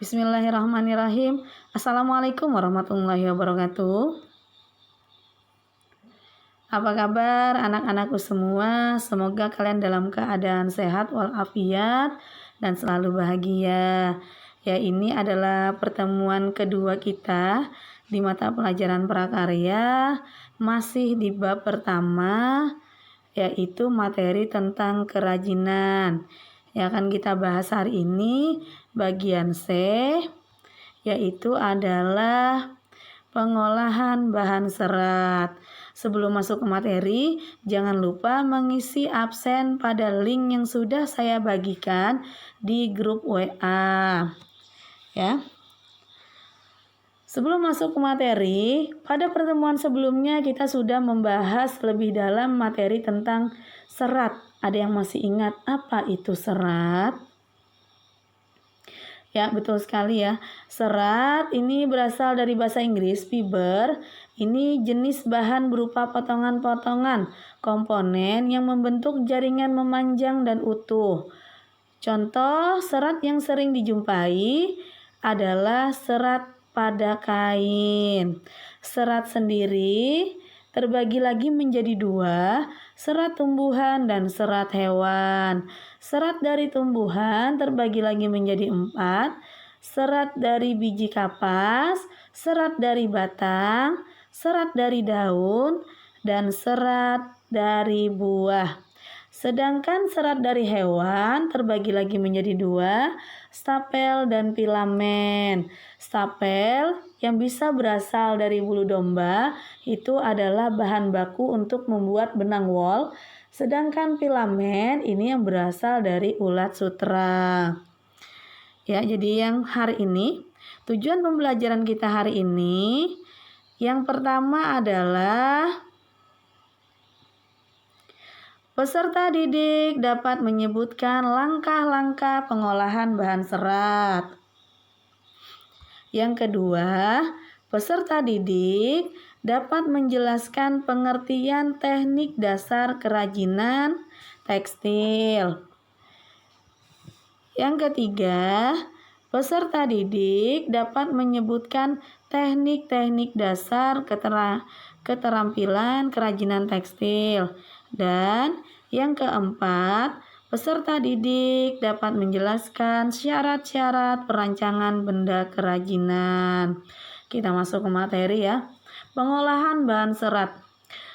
Bismillahirrahmanirrahim. Assalamualaikum warahmatullahi wabarakatuh. Apa kabar anak-anakku semua? Semoga kalian dalam keadaan sehat walafiat dan selalu bahagia. Ya, ini adalah pertemuan kedua kita di mata pelajaran prakarya, masih di bab pertama, yaitu materi tentang kerajinan. Yang akan kita bahas hari ini bagian C, yaitu adalah pengolahan bahan serat. Sebelum masuk ke materi, jangan lupa mengisi absen pada link yang sudah saya bagikan di grup WA. Ya. Sebelum masuk ke materi, pada pertemuan sebelumnya kita sudah membahas lebih dalam materi tentang serat. Ada yang masih ingat apa itu serat? Ya, betul sekali ya. Serat ini berasal dari bahasa Inggris, fiber. Ini jenis bahan berupa potongan-potongan komponen yang membentuk jaringan memanjang dan utuh. Contoh serat yang sering dijumpai adalah serat pada kain. Serat sendiri terbagi lagi menjadi dua, serat tumbuhan dan serat hewan. Serat dari tumbuhan terbagi lagi menjadi 4, serat dari biji kapas, serat dari batang, serat dari daun, dan serat dari buah. Sedangkan serat dari hewan terbagi lagi menjadi 2, stapel dan filamen. Stapel yang bisa berasal dari bulu domba itu adalah bahan baku untuk membuat benang wol, sedangkan filamen ini yang berasal dari ulat sutra. Ya, jadi yang hari ini, tujuan pembelajaran kita hari ini yang pertama adalah peserta didik dapat menyebutkan langkah-langkah pengolahan bahan serat. Yang kedua, peserta didik dapat menjelaskan pengertian teknik dasar kerajinan tekstil. Yang ketiga, peserta didik dapat menyebutkan teknik-teknik dasar keterampilan kerajinan tekstil. Dan yang keempat, peserta didik dapat menjelaskan syarat-syarat perancangan benda kerajinan. Kita masuk ke materi ya. Pengolahan bahan serat.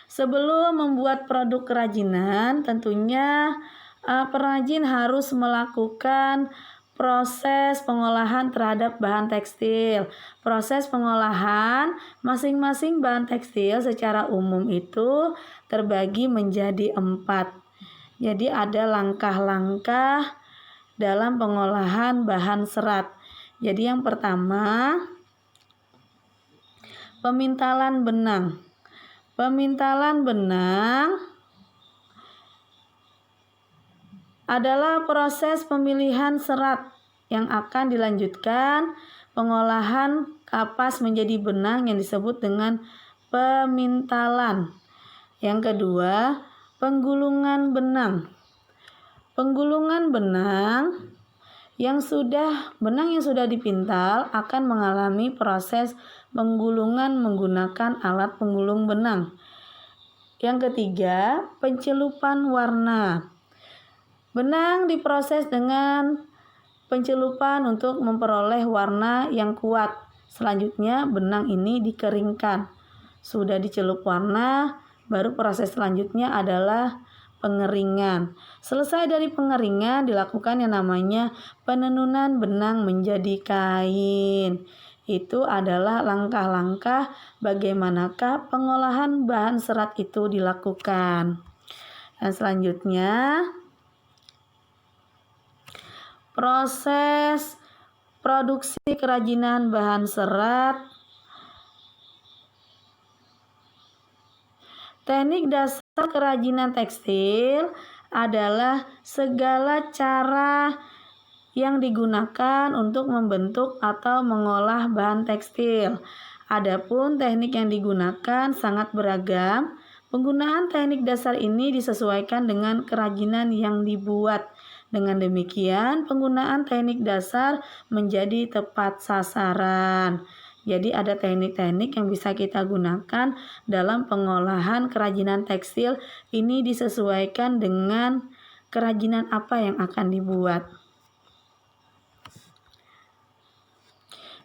Sebelum membuat produk kerajinan, tentunya perajin harus melakukan proses pengolahan terhadap bahan tekstil. Proses pengolahan masing-masing bahan tekstil secara umum itu terbagi menjadi 4. Jadi ada langkah-langkah dalam pengolahan bahan serat. Jadi yang pertama, pemintalan benang. Pemintalan benang adalah proses pemilihan serat yang akan dilanjutkan pengolahan kapas menjadi benang yang disebut dengan pemintalan. Yang kedua, penggulungan benang. Penggulungan benang yang sudah dipintal akan mengalami proses penggulungan menggunakan alat penggulung benang. Yang ketiga, pencelupan warna. Benang diproses dengan pencelupan untuk memperoleh warna yang kuat. Selanjutnya benang ini dikeringkan. Sudah dicelup warna, baru proses selanjutnya adalah pengeringan. Selesai dari pengeringan dilakukan yang namanya penenunan benang menjadi kain. Itu adalah langkah-langkah bagaimanakah pengolahan bahan serat itu dilakukan. Dan selanjutnya, proses produksi kerajinan bahan serat. Teknik dasar kerajinan tekstil adalah segala cara yang digunakan untuk membentuk atau mengolah bahan tekstil. Adapun teknik yang digunakan sangat beragam. Penggunaan teknik dasar ini disesuaikan dengan kerajinan yang dibuat. Dengan demikian, penggunaan teknik dasar menjadi tepat sasaran. Jadi ada teknik-teknik yang bisa kita gunakan dalam pengolahan kerajinan tekstil. Ini disesuaikan dengan kerajinan apa yang akan dibuat.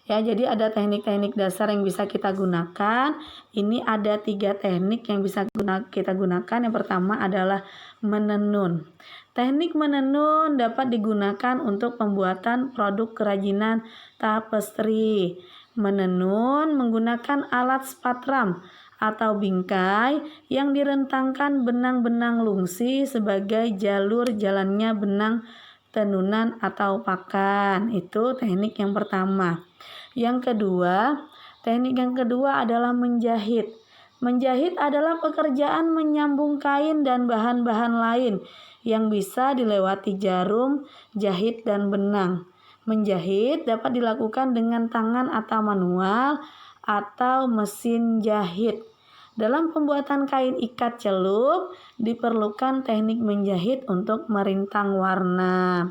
Ya, jadi ada teknik-teknik dasar yang bisa kita gunakan. Ini ada 3 teknik yang bisa kita gunakan. Yang pertama adalah menenun. Teknik menenun dapat digunakan untuk pembuatan produk kerajinan tapestri. Menenun menggunakan alat spatram atau bingkai yang direntangkan benang-benang lungsi sebagai jalur jalannya benang tenunan atau pakan. Itu teknik yang pertama. Teknik yang kedua adalah menjahit. Menjahit adalah pekerjaan menyambung kain dan bahan-bahan lain yang bisa dilewati jarum, jahit, dan benang. Menjahit dapat dilakukan dengan tangan atau manual atau mesin jahit. Dalam pembuatan kain ikat celup, diperlukan teknik menjahit untuk merintang warna.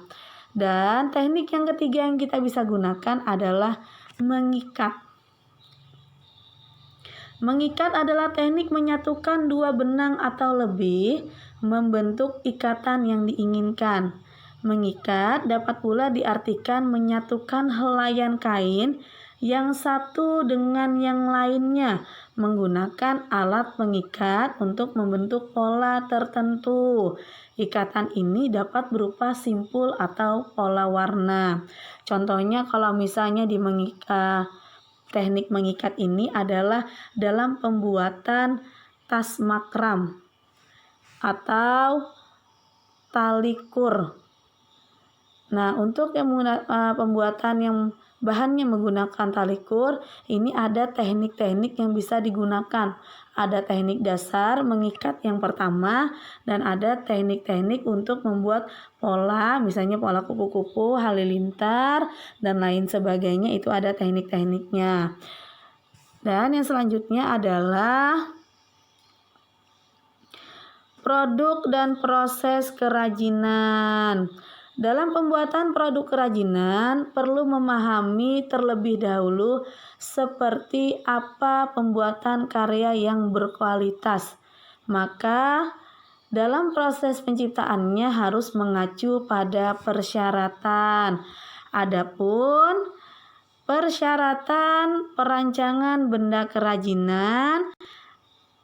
Dan teknik yang ketiga yang kita bisa gunakan adalah mengikat. Mengikat adalah teknik menyatukan 2 benang atau lebih membentuk ikatan yang diinginkan. Mengikat dapat pula diartikan menyatukan helaian kain yang satu dengan yang lainnya menggunakan alat pengikat untuk membentuk pola tertentu. Ikatan ini dapat berupa simpul atau pola warna. Contohnya kalau misalnya di teknik mengikat ini adalah dalam pembuatan tas makram atau tali kur. Nah, untuk yang pembuatan yang bahannya menggunakan tali kur, ini ada teknik-teknik yang bisa digunakan. Ada teknik dasar mengikat yang pertama, dan ada teknik-teknik untuk membuat pola, misalnya pola kupu-kupu, halilintar, dan lain sebagainya. Itu ada teknik-tekniknya. Dan yang selanjutnya adalah produk dan proses kerajinan. Dalam pembuatan produk kerajinan, perlu memahami terlebih dahulu seperti apa pembuatan karya yang berkualitas. Maka, dalam proses penciptaannya harus mengacu pada persyaratan. Adapun persyaratan perancangan benda kerajinan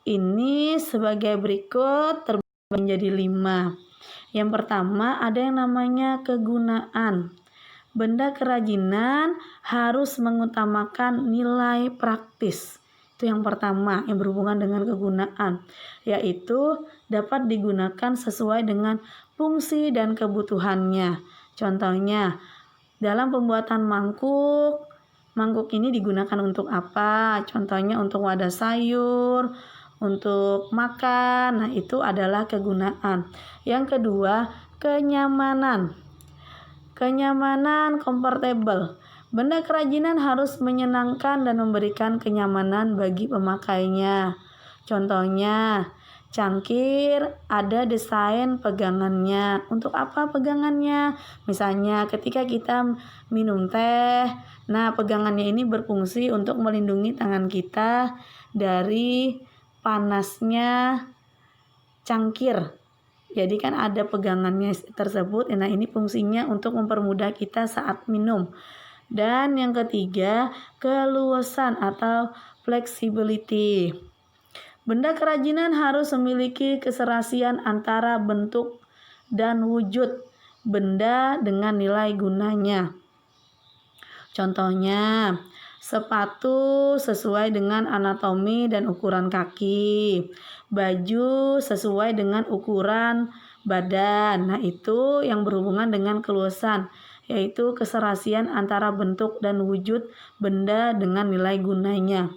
ini sebagai berikut terbagi menjadi 5. Yang pertama ada yang namanya kegunaan. Benda kerajinan harus mengutamakan nilai praktis. Itu yang pertama yang berhubungan dengan kegunaan, yaitu dapat digunakan sesuai dengan fungsi dan kebutuhannya. Contohnya, dalam pembuatan mangkuk ini digunakan untuk apa? Contohnya untuk wadah sayur, untuk makan. Nah, itu adalah kegunaan. Yang kedua, kenyamanan. Kenyamanan comfortable. Benda kerajinan harus menyenangkan dan memberikan kenyamanan bagi pemakainya. Contohnya, cangkir ada desain pegangannya. Untuk apa pegangannya? Misalnya ketika kita minum teh, nah pegangannya ini berfungsi untuk melindungi tangan kita dari panasnya cangkir. Jadi kan ada pegangannya tersebut. Nah, ini fungsinya untuk mempermudah kita saat minum. Dan yang ketiga, keluasan atau flexibility. Benda kerajinan harus memiliki keserasian antara bentuk dan wujud benda dengan nilai gunanya. Contohnya, sepatu sesuai dengan anatomi dan ukuran kaki. Baju sesuai dengan ukuran badan. Nah, itu yang berhubungan dengan keluasan, yaitu keserasian antara bentuk dan wujud benda dengan nilai gunanya.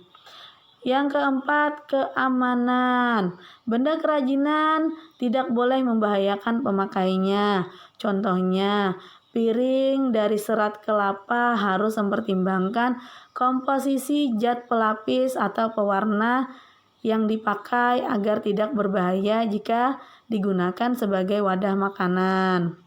Yang keempat, keamanan. Benda kerajinan tidak boleh membahayakan pemakainya. Contohnya, piring dari serat kelapa harus mempertimbangkan komposisi zat pelapis atau pewarna yang dipakai agar tidak berbahaya jika digunakan sebagai wadah makanan.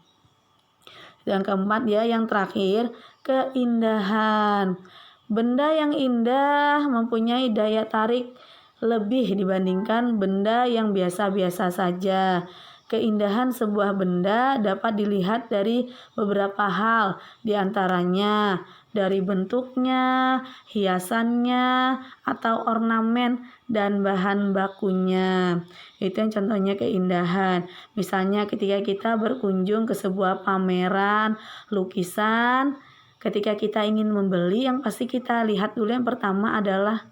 Yang keempat ya, yang terakhir, keindahan. Benda yang indah mempunyai daya tarik lebih dibandingkan benda yang biasa-biasa saja. Keindahan sebuah benda dapat dilihat dari beberapa hal, diantaranya dari bentuknya, hiasannya, atau ornamen dan bahan bakunya. Itu yang contohnya keindahan. Misalnya ketika kita berkunjung ke sebuah pameran lukisan, ketika kita ingin membeli, yang pasti kita lihat dulu yang pertama adalah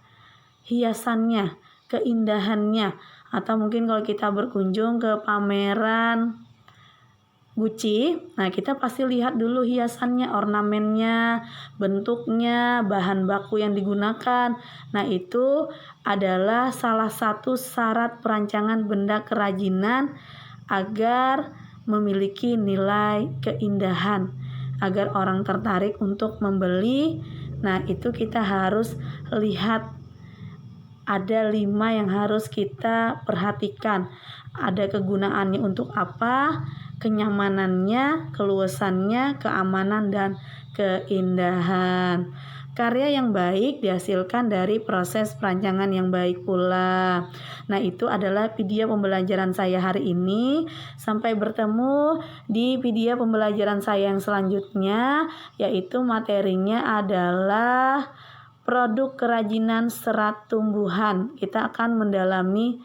hiasannya, keindahannya. Atau mungkin kalau kita berkunjung ke pameran Gucci, nah kita pasti lihat dulu hiasannya, ornamennya, bentuknya, bahan baku yang digunakan. Nah itu adalah salah satu syarat perancangan benda kerajinan agar memiliki nilai keindahan, agar orang tertarik untuk membeli. Nah itu kita harus lihat, ada 5 yang harus kita perhatikan. Ada kegunaannya untuk apa, kenyamanannya, keluasannya, keamanan, dan keindahan. Karya yang baik dihasilkan dari proses perancangan yang baik pula. Nah itu adalah video pembelajaran saya hari ini. Sampai bertemu di video pembelajaran saya yang selanjutnya, yaitu materinya adalah produk kerajinan serat tumbuhan. Kita akan mendalami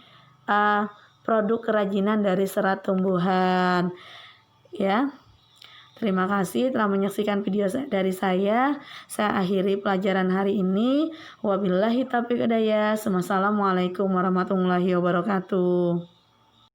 produk kerajinan dari serat tumbuhan. Ya. Terima kasih telah menyaksikan video dari saya. Saya akhiri pelajaran hari ini. Wabillahi taufiq hidayah. Wassalamualaikum warahmatullahi wabarakatuh.